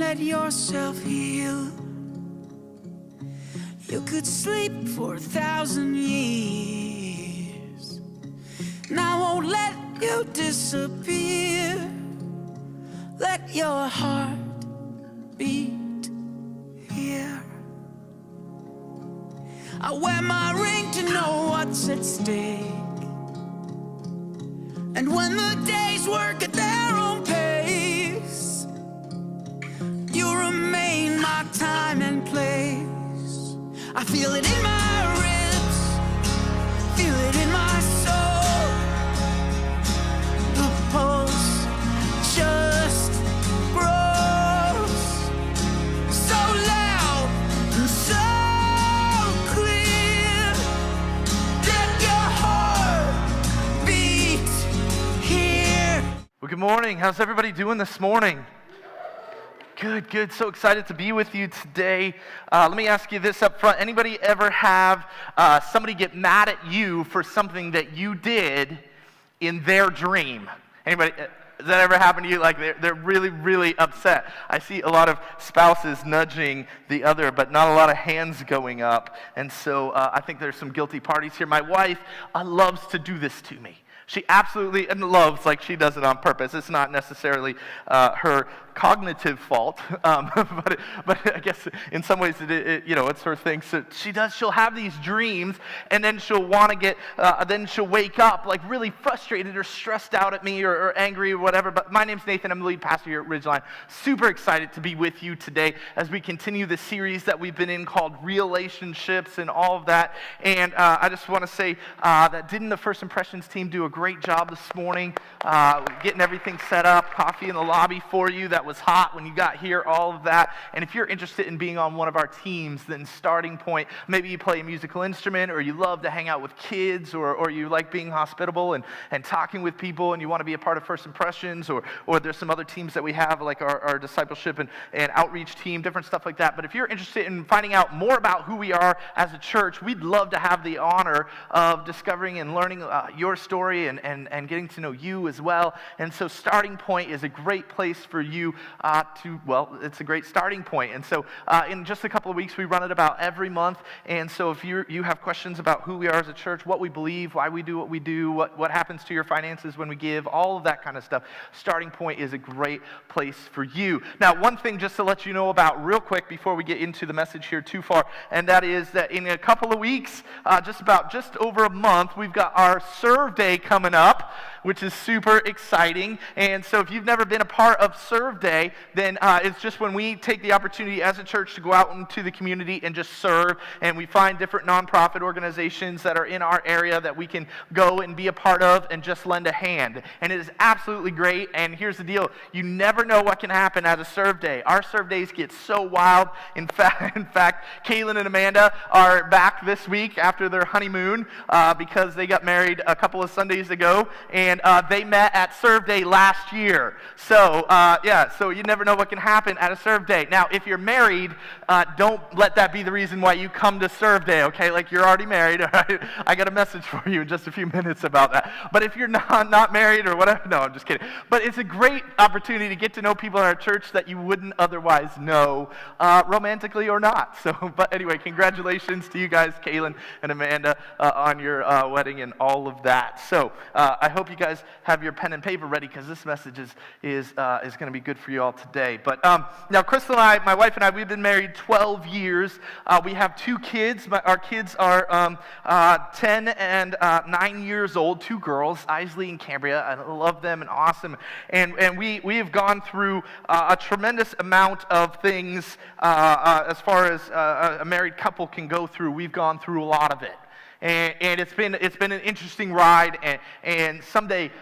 let yourself heal. You could sleep for 1,000 years, and I won't let you disappear. Let your heart beat here. I wear my ring to know what's at stake, and when the days work at their own pace, you remain my time and place. I feel it in my ribs, feel it in my soul. The pulse just grows so loud and so clear. Let your heart beat here. Well, good morning. How's everybody doing this morning? Good. So excited to be with you today. Let me ask you this up front. Anybody ever have somebody get mad at you for something that you did in their dream? Anybody? Does that ever happen to you? Like they're really, really upset. I see a lot of spouses nudging the other, but not a lot of hands going up. And so I think there's some guilty parties here. My wife loves to do this to me. She absolutely loves, like she does it on purpose. It's not necessarily her cognitive fault, but I guess in some ways it's her thing. So she'll have these dreams, and then she'll want to then she'll wake up like really frustrated or stressed out at me or angry or whatever. But my name's Nathan. I'm the lead pastor here at Ridgeline. Super excited to be with you today as we continue the series that we've been in called Relationships and all of that. And I just want to say that didn't the First Impressions team do a great job this morning getting everything set up, coffee in the lobby for you that was hot when you got here, all of that. And if you're interested in being on one of our teams, then starting point, maybe you play a musical instrument, or you love to hang out with kids, or you like being hospitable and talking with people, and you want to be a part of First Impressions, or there's some other teams that we have, like our discipleship and outreach team, different stuff like that. But if you're interested in finding out more about who we are as a church, we'd love to have the honor of discovering and learning your story and getting to know you as well. And so starting point is a great place for you it's a great starting point. And so in just a couple of weeks, we run it about every month. And so if you have questions about who we are as a church, what we believe, why we do what we do, what happens to your finances when we give, all of that kind of stuff, starting point is a great place for you. Now, one thing just to let you know about real quick before we get into the message here too far, and that is that in a couple of weeks, just over a month, we've got our Serve Day coming up, which is super exciting. And so if you've never been a part of Serve Day, then it's just when we take the opportunity as a church to go out into the community and just serve, and we find different nonprofit organizations that are in our area that we can go and be a part of and just lend a hand. And it is absolutely great. And here's the deal. You never know what can happen at a Serve Day. Our Serve Days get so wild. In fact, Kaylin and Amanda are back this week after their honeymoon because they got married a couple of Sundays ago, and they met at Serve Day last year. So so you never know what can happen at a Serve Day. Now, if you're married, don't let that be the reason why you come to Serve Day, okay? Like, you're already married, all right? I got a message for you in just a few minutes about that. But if you're not married or whatever, no, I'm just kidding. But it's a great opportunity to get to know people in our church that you wouldn't otherwise know, romantically or not. So, but anyway, congratulations to you guys, Kaylin and Amanda, on your wedding and all of that. So, I hope you guys have your pen and paper ready, because this message is going to be good for you all today. But now, Crystal and I, my wife and I, we've been married 12 years. We have two kids. Our kids are 10 and 9 years old, two girls, Isley and Cambria. I love them and awesome. And we have gone through a tremendous amount of things as far as a married couple can go through. We've gone through a lot of it. And it's been an interesting ride, and someday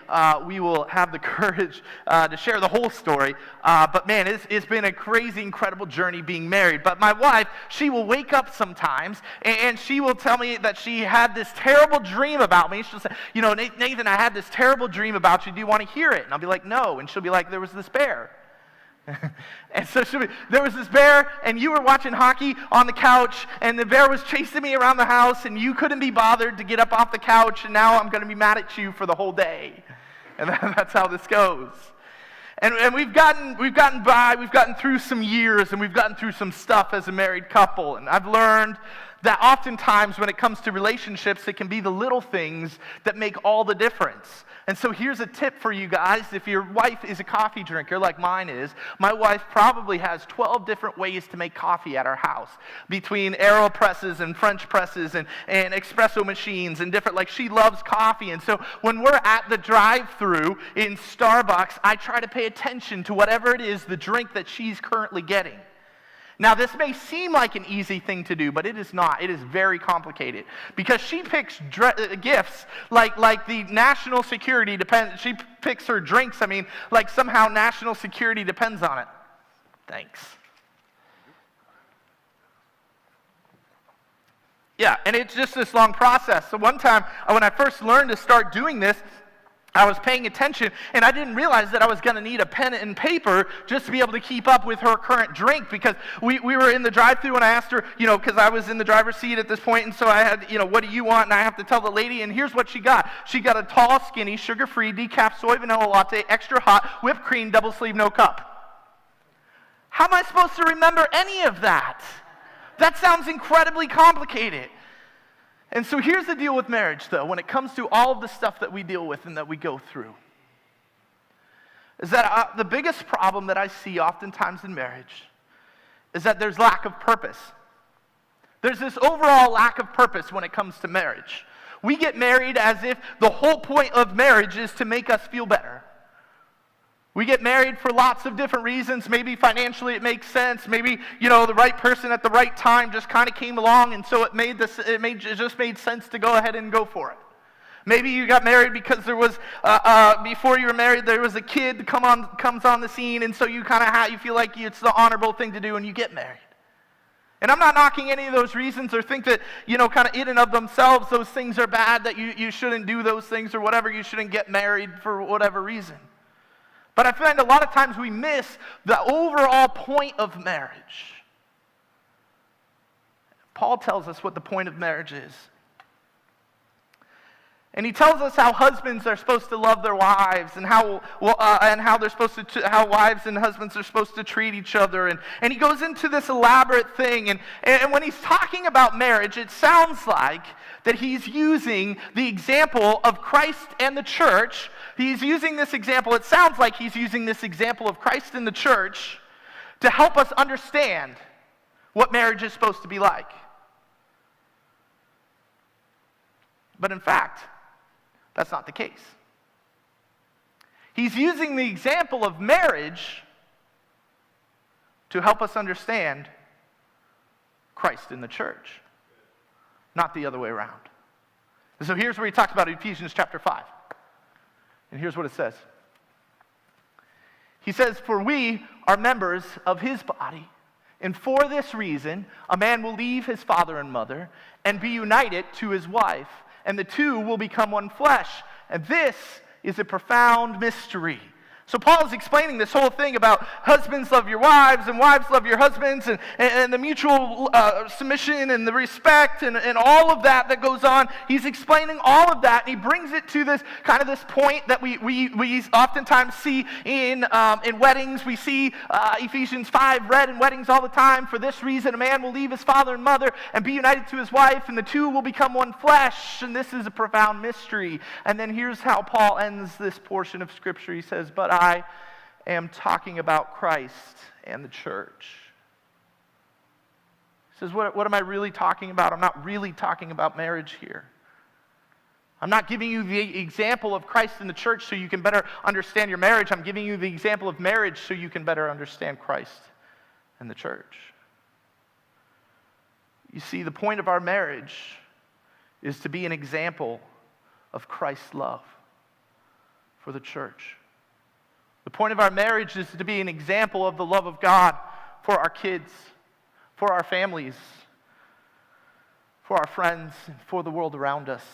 we will have the courage to share the whole story. But man, it's been a crazy, incredible journey being married. But my wife, she will wake up sometimes, and she will tell me that she had this terrible dream about me. She'll say, Nathan, I had this terrible dream about you. Do you want to hear it? And I'll be like, no. And she'll be like, there was this bear. And so there was this bear, and you were watching hockey on the couch, and the bear was chasing me around the house, and you couldn't be bothered to get up off the couch, and now I'm going to be mad at you for the whole day. And that's how this goes. And we've gotten by, we've gotten through some years, and we've gotten through some stuff as a married couple. And I've learned that oftentimes when it comes to relationships, it can be the little things that make all the difference. And so here's a tip for you guys. If your wife is a coffee drinker like mine is, my wife probably has 12 different ways to make coffee at our house. Between AeroPresses and French presses and espresso machines and different, like she loves coffee. And so when we're at the drive-thru in Starbucks, I try to pay attention to whatever it is, the drink that she's currently getting. Now, this may seem like an easy thing to do, but it is not. It is very complicated because she picks gifts like the national security depends. She picks her drinks. I mean, like somehow national security depends on it. Thanks. Yeah, and it's just this long process. So one time, when I first learned to start doing this, I was paying attention, and I didn't realize that I was going to need a pen and paper just to be able to keep up with her current drink, because we were in the drive-thru, and I asked her, because I was in the driver's seat at this point, and so I had, what do you want? And I have to tell the lady, and here's what she got. She got a tall, skinny, sugar-free, decaf soy vanilla latte, extra hot, whipped cream, double sleeve, no cup. How am I supposed to remember any of that? That sounds incredibly complicated. And so here's the deal with marriage, though, when it comes to all of the stuff that we deal with and that we go through, is that the biggest problem that I see oftentimes in marriage is that there's lack of purpose. There's this overall lack of purpose when it comes to marriage. We get married as if the whole point of marriage is to make us feel better. We get married for lots of different reasons. Maybe financially it makes sense. Maybe, the right person at the right time just kind of came along, and so it just made sense to go ahead and go for it. Maybe you got married because there was, before you were married, there was a kid that comes on the scene, and so you you feel like it's the honorable thing to do, and you get married. And I'm not knocking any of those reasons or think that, kind of in and of themselves, those things are bad, that you shouldn't do those things or whatever, you shouldn't get married for whatever reason. But I find a lot of times we miss the overall point of marriage. Paul tells us what the point of marriage is. And he tells us how husbands are supposed to love their wives, and how wives and husbands are supposed to treat each other. And he goes into this elaborate thing. And when he's talking about marriage, it sounds like that he's using the example of Christ and the church. He's using this example, it sounds like he's using this example of Christ and the church to help us understand what marriage is supposed to be like. But in fact, that's not the case. He's using the example of marriage to help us understand Christ in the church, not the other way around. And so here's where he talks about Ephesians chapter 5. And here's what it says. He says, "For we are members of his body, and for this reason a man will leave his father and mother and be united to his wife, and the two will become one flesh. And this is a profound mystery." So Paul is explaining this whole thing about husbands love your wives and wives love your husbands, and the mutual submission and the respect and all of that goes on. He's explaining all of that, and he brings it to this kind of this point that we oftentimes see in weddings. We see Ephesians 5 read in weddings all the time. "For this reason a man will leave his father and mother and be united to his wife, and the two will become one flesh. And this is a profound mystery." And then here's how Paul ends this portion of Scripture. He says, "But I am talking about Christ and the church." He says, what am I really talking about? I'm not really talking about marriage here. I'm not giving you the example of Christ and the church so you can better understand your marriage. I'm giving you the example of marriage so you can better understand Christ and the church. You see, the point of our marriage is to be an example of Christ's love for the church. The point of our marriage is to be an example of the love of God for our kids, for our families, for our friends, and for the world around us.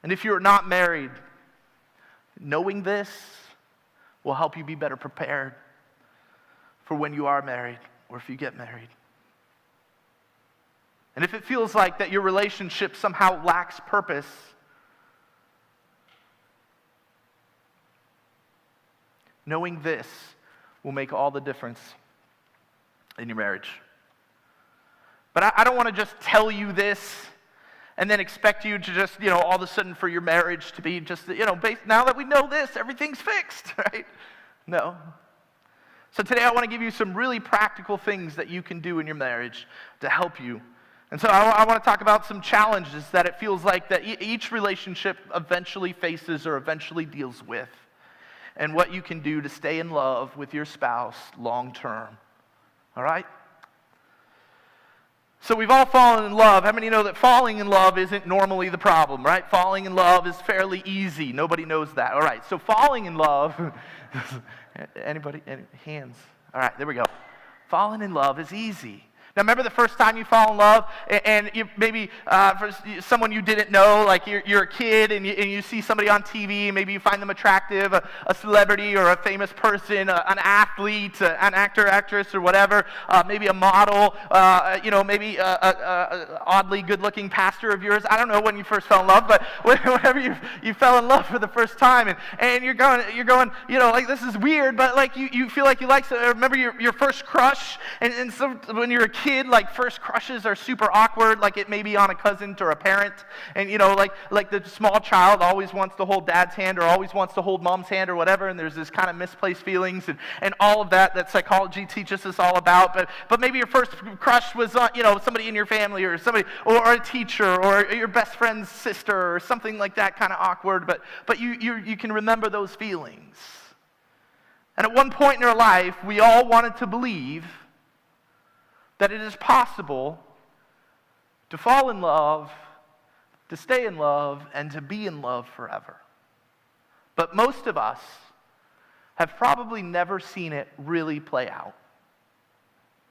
And if you're not married, knowing this will help you be better prepared for when you are married or if you get married. And if it feels like that your relationship somehow lacks purpose, Knowing this will make all the difference in your marriage. But I don't want to just tell you this and then expect you to just, all of a sudden for your marriage to be just, now that we know this, everything's fixed, right? No. So today I want to give you some really practical things that you can do in your marriage to help you. And so I want to talk about some challenges that it feels like that each relationship eventually faces or eventually deals with, and what you can do to stay in love with your spouse long term. All right? So we've all fallen in love. How many know that falling in love isn't normally the problem, right? Falling in love is fairly easy. Nobody knows that. All right, so falling in love, anybody? Any hands? All right, there we go. Falling in love is easy. Now, remember the first time you fall in love, and you maybe for someone you didn't know, like you're a kid, and you see somebody on TV, maybe you find them attractive, a celebrity or a famous person, an athlete, an actor, actress, or whatever, maybe a model, maybe a oddly good-looking pastor of yours. I don't know when you first fell in love, but whenever you fell in love for the first time, and you're going, like this is weird, but like you feel like you like. Remember your first crush, and so when you're a kid, like first crushes are super awkward, like it may be on a cousin or a parent, and like the small child always wants to hold dad's hand or always wants to hold mom's hand or whatever, and there's this kind of misplaced feelings and all of that psychology teaches us all about. But maybe your first crush was somebody in your family or somebody or a teacher or your best friend's sister or something like that, kind of awkward, but you can remember those feelings. And at one point in our life, we all wanted to believe that it is possible to fall in love, to stay in love, and to be in love forever. But most of us have probably never seen it really play out.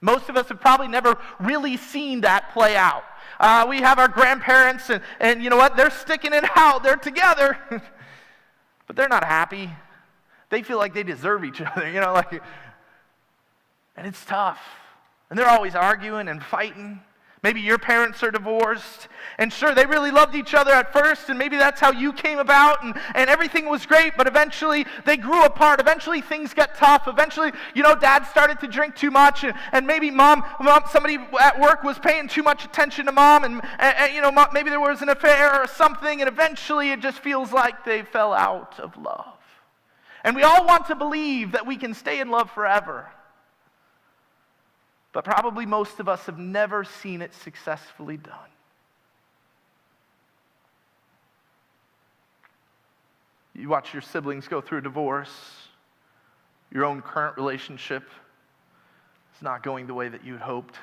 Most of us have probably never really seen that play out. We have our grandparents, and you know what? They're sticking it out. They're together. But they're not happy. They feel like they deserve each other, and it's tough. And they're always arguing and fighting. Maybe your parents are divorced. And sure, they really loved each other at first, and maybe that's how you came about, and everything was great, but eventually they grew apart. Eventually things got tough. Eventually, dad started to drink too much, and maybe mom, somebody at work was paying too much attention to mom, and maybe there was an affair or something, and eventually it just feels like they fell out of love. And we all want to believe that we can stay in love forever. But probably most of us have never seen it successfully done. You watch your siblings go through a divorce. Your own current relationship is not going the way that you had hoped.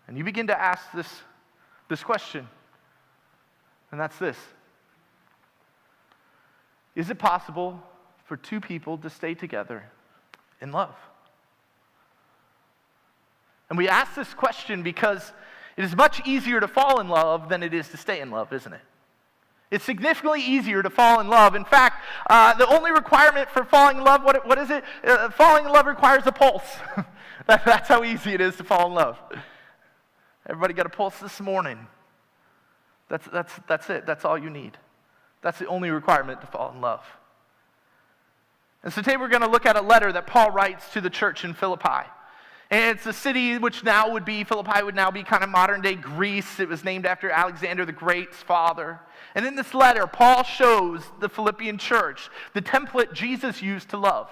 And you begin to ask this question, and that's this. Is it possible for two people to stay together in love? And we ask this question because it is much easier to fall in love than it is to stay in love, isn't it? It's significantly easier to fall in love. In fact, the only requirement for falling in love, what is it? Falling in love requires a pulse. That's how easy it is to fall in love. Everybody got a pulse this morning. That's it. That's all you need. That's the only requirement to fall in love. And so today we're going to look at a letter that Paul writes to the church in Philippi. And it's a city which Philippi would now be kind of modern day Greece. It was named after Alexander the Great's father. And in this letter, Paul shows the Philippian church the template Jesus used to love.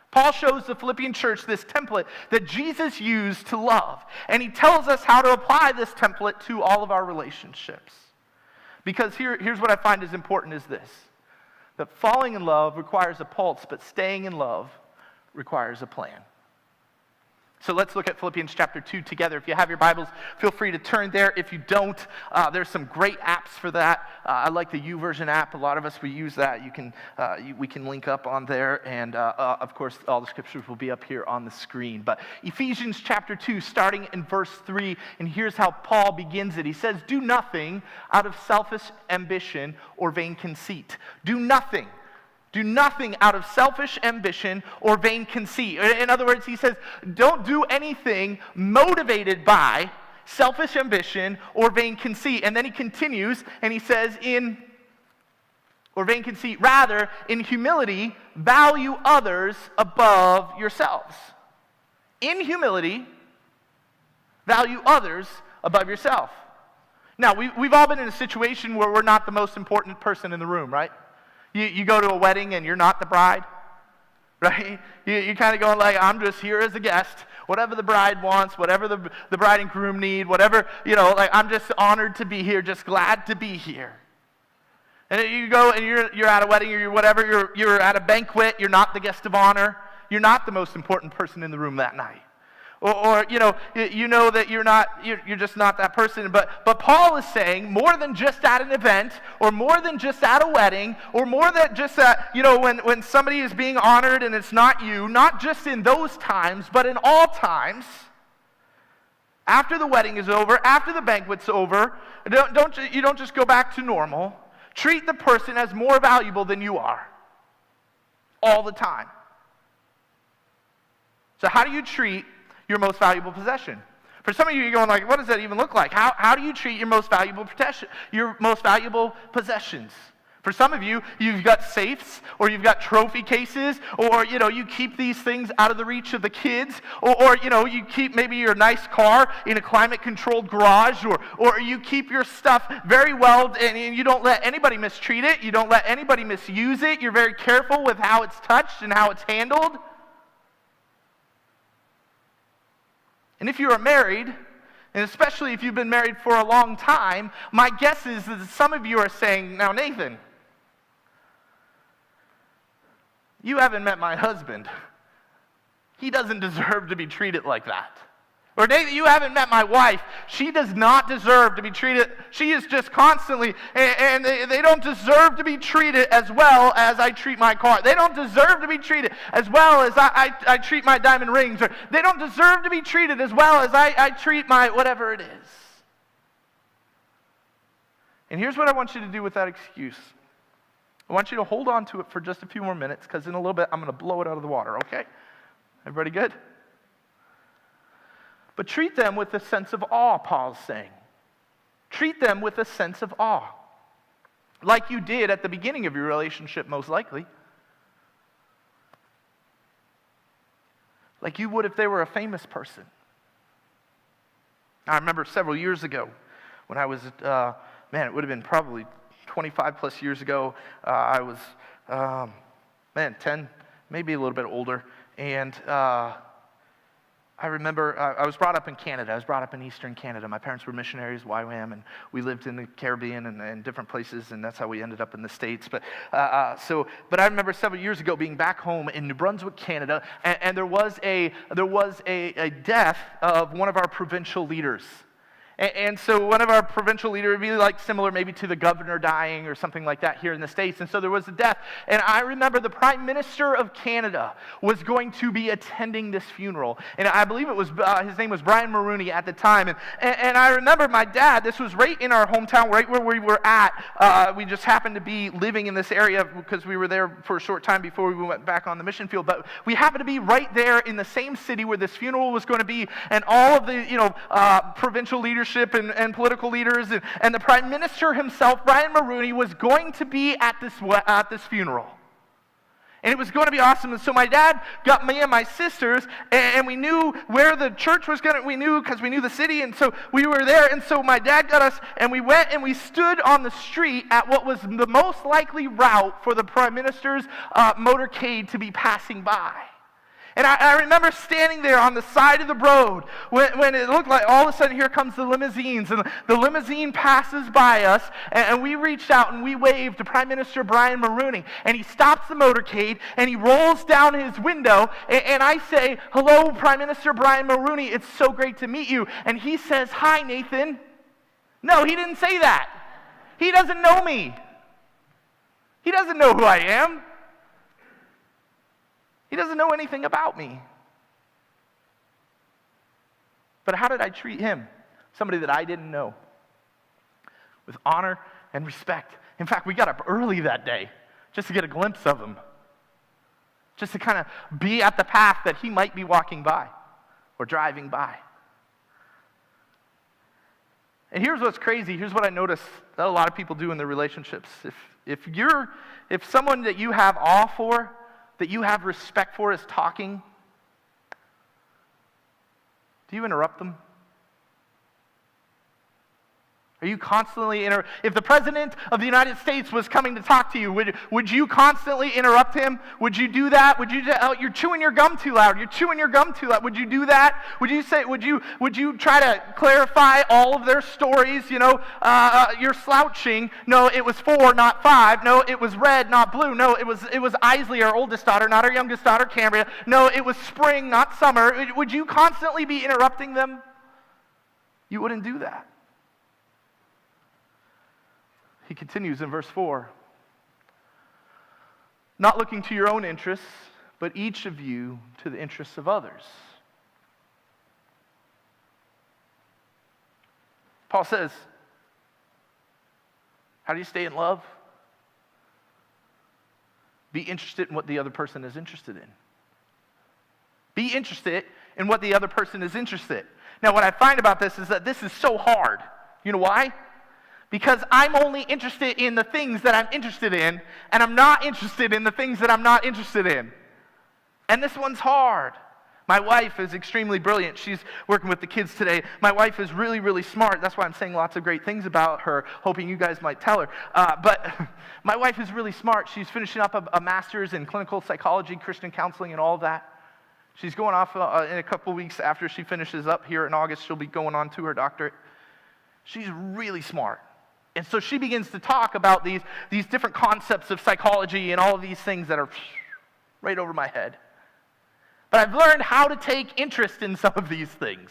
Paul shows the Philippian church this template that Jesus used to love. And he tells us how to apply this template to all of our relationships. Because here's what I find is important is this. That falling in love requires a pulse, but staying in love requires a plan. So let's look at Philippians chapter 2 together. If you have your Bibles, feel free to turn there. If you don't, there's some great apps for that. I like the YouVersion app. A lot of us, we use that. We can link up on there. And of course, all the scriptures will be up here on the screen. But Ephesians chapter 2, starting in verse 3, and here's how Paul begins it. He says, "Do nothing out of selfish ambition or vain conceit." Do nothing. Do nothing out of selfish ambition or vain conceit. In other words, he says, don't do anything motivated by selfish ambition or vain conceit. And then he continues and he says or vain conceit. Rather, in humility, value others above yourselves. In humility, value others above yourself. Now, we've all been in a situation where we're not the most important person in the room, right? You go to a wedding and you're not the bride, right? You kind of going like, I'm just here as a guest. Whatever the bride wants, whatever the bride and groom need, whatever, like I'm just honored to be here, just glad to be here. And you go and you're at a wedding or you're at a banquet, you're not the guest of honor, you're not the most important person in the room that night. Or you know that you're just not that person. But Paul is saying more than just at an event, or more than just at a wedding, or more than just at, when somebody is being honored and it's not you, not just in those times, but in all times. After the wedding is over, after the banquet's over, you don't just go back to normal. Treat the person as more valuable than you are. All the time. So how do you treat your most valuable possession? For some of you, you're going like, what does that even look like? How do you treat your most valuable possessions? For some of you, you've got safes, or you've got trophy cases, or you keep these things out of the reach of the kids, or you keep maybe your nice car in a climate-controlled garage, or you keep your stuff very well, and you don't let anybody mistreat it, you don't let anybody misuse it, you're very careful with how it's touched and how it's handled. And if you are married, and especially if you've been married for a long time, my guess is that some of you are saying, now Nathan, you haven't met my husband. He doesn't deserve to be treated like that. Or Nathan, you haven't met my wife. She does not deserve to be treated. She is just constantly, and they don't deserve to be treated as well as I treat my car. They don't deserve to be treated as well as I treat my diamond rings. Or they don't deserve to be treated as well as I treat my whatever it is. And here's what I want you to do with that excuse. I want you to hold on to it for just a few more minutes, because in a little bit I'm going to blow it out of the water, okay? Everybody good? But treat them with a sense of awe, Paul's saying. Treat them with a sense of awe. Like you did at the beginning of your relationship, most likely. Like you would if they were a famous person. I remember several years ago when I was, it would have been probably 25 plus years ago. I was, 10, maybe a little bit older. And I remember I was brought up in Canada. I was brought up in Eastern Canada. My parents were missionaries, YWAM, and we lived in the Caribbean and different places, and that's how we ended up in the States. But I remember several years ago being back home in New Brunswick, Canada, and there was a death of one of our provincial leaders. And so one of our provincial leaders would be like similar maybe to the governor dying or something like that here in the States. And so there was a death. And I remember the Prime Minister of Canada was going to be attending this funeral. And I believe it was, his name was Brian Mulroney at the time. And I remember my dad, this was right in our hometown, right where we were at. We just happened to be living in this area because we were there for a short time before we went back on the mission field. But we happened to be right there in the same city where this funeral was going to be. And all of the, provincial leadership and political leaders and the Prime Minister himself, Brian Mulroney, was going to be at this funeral. And it was going to be awesome. And so my dad got me and my sisters, and we knew where the church was we knew because we knew the city, and so we were there. And so my dad got us, and we went and we stood on the street at what was the most likely route for the Prime Minister's motorcade to be passing by. And I remember standing there on the side of the road when it looked like all of a sudden here comes the limousines, and the limousine passes by us, and we reached out and we waved to Prime Minister Brian Mulroney, and he stops the motorcade and he rolls down his window, and I say, "Hello, Prime Minister Brian Mulroney, it's so great to meet you." And he says, "Hi, Nathan." No, he didn't say that. He doesn't know me. He doesn't know who I am. He doesn't know anything about me. But how did I treat him? Somebody that I didn't know. With honor and respect. In fact, we got up early that day just to get a glimpse of him. Just to kind of be at the path that he might be walking by or driving by. And here's what's crazy. Here's what I notice that a lot of people do in their relationships. If someone that you have awe for, that you have respect for is talking, do you interrupt them? Are you constantly if the President of the United States was coming to talk to you, would you constantly interrupt him? Would you do that? Would you you're chewing your gum too loud. You're chewing your gum too loud. Would you do that? Would you try to clarify all of their stories? You're slouching. No, it was 4, not 5. No, it was red, not blue. No, it was Isley, our oldest daughter, not our youngest daughter, Cambria. No, it was spring, not summer. Would you constantly be interrupting them? You wouldn't do that. He continues in verse 4. Not looking to your own interests, but each of you to the interests of others. Paul says, how do you stay in love? Be interested in what the other person is interested in. Be interested in what the other person is interested in. Now, what I find about this is that this is so hard. You know why? Because I'm only interested in the things that I'm interested in, and I'm not interested in the things that I'm not interested in. And this one's hard. My wife is extremely brilliant. She's working with the kids today. My wife is really, really smart. That's why I'm saying lots of great things about her, hoping you guys might tell her. But my wife is really smart. She's finishing up a master's in clinical psychology, Christian counseling, and all of that. She's going off in a couple weeks after she finishes up here in August. She'll be going on to her doctorate. She's really smart. And so she begins to talk about these different concepts of psychology and all of these things that are right over my head. But I've learned how to take interest in some of these things.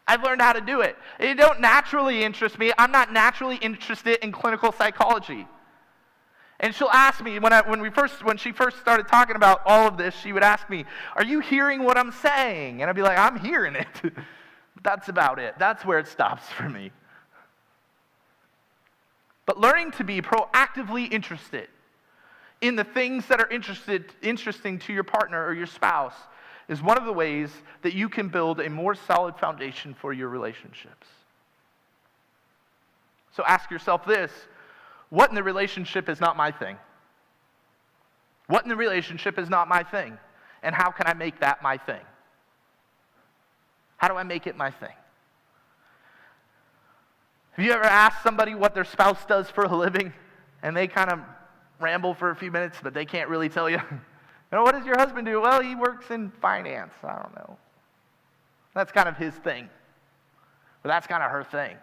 I've learned how to do it. It don't naturally interest me. I'm not naturally interested in clinical psychology. And she'll ask me, when she first started talking about all of this, she would ask me, are you hearing what I'm saying? And I'd be like, I'm hearing it. But that's about it. That's where it stops for me. But learning to be proactively interested in the things that are interesting to your partner or your spouse is one of the ways that you can build a more solid foundation for your relationships. So ask yourself this: what in the relationship is not my thing? What in the relationship is not my thing? And how can I make that my thing? How do I make it my thing? Have you ever asked somebody what their spouse does for a living, and they kind of ramble for a few minutes, but they can't really tell you? What does your husband do? Well, he works in finance. I don't know. That's kind of his thing. But that's kind of her thing.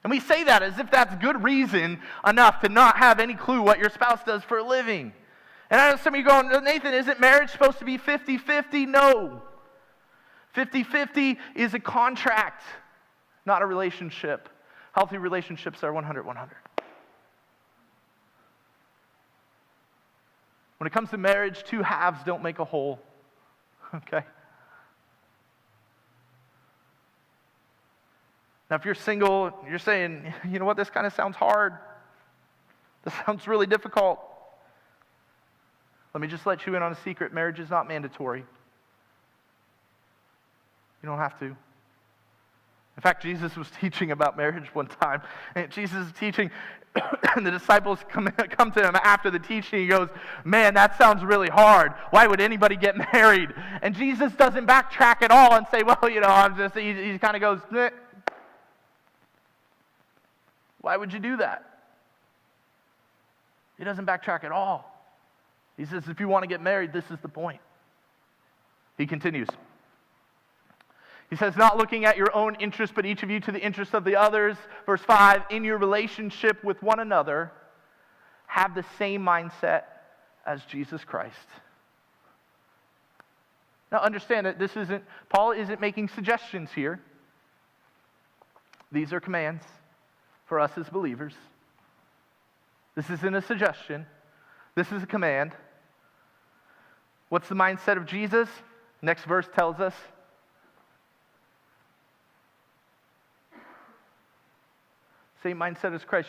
And we say that as if that's good reason enough to not have any clue what your spouse does for a living. And I know some of you going, Nathan, isn't marriage supposed to be 50-50? No. 50-50 is a contract, not a relationship. Healthy relationships are 100-100. When it comes to marriage, 2 halves don't make a whole. Okay? Now, if you're single, you're saying, you know what, this kind of sounds hard. This sounds really difficult. Let me just let you in on a secret. Marriage is not mandatory. You don't have to. In fact, Jesus was teaching about marriage one time. And Jesus is teaching, and the disciples come to him after the teaching. He goes, man, that sounds really hard. Why would anybody get married? And Jesus doesn't backtrack at all and say, well, he kind of goes, meh. Why would you do that? He doesn't backtrack at all. He says, if you want to get married, this is the point. He continues. He says, not looking at your own interest, but each of you to the interest of the others. Verse 5, in your relationship with one another, have the same mindset as Jesus Christ. Now understand that Paul isn't making suggestions here. These are commands for us as believers. This isn't a suggestion. This is a command. What's the mindset of Jesus? Next verse tells us. Same mindset as Christ.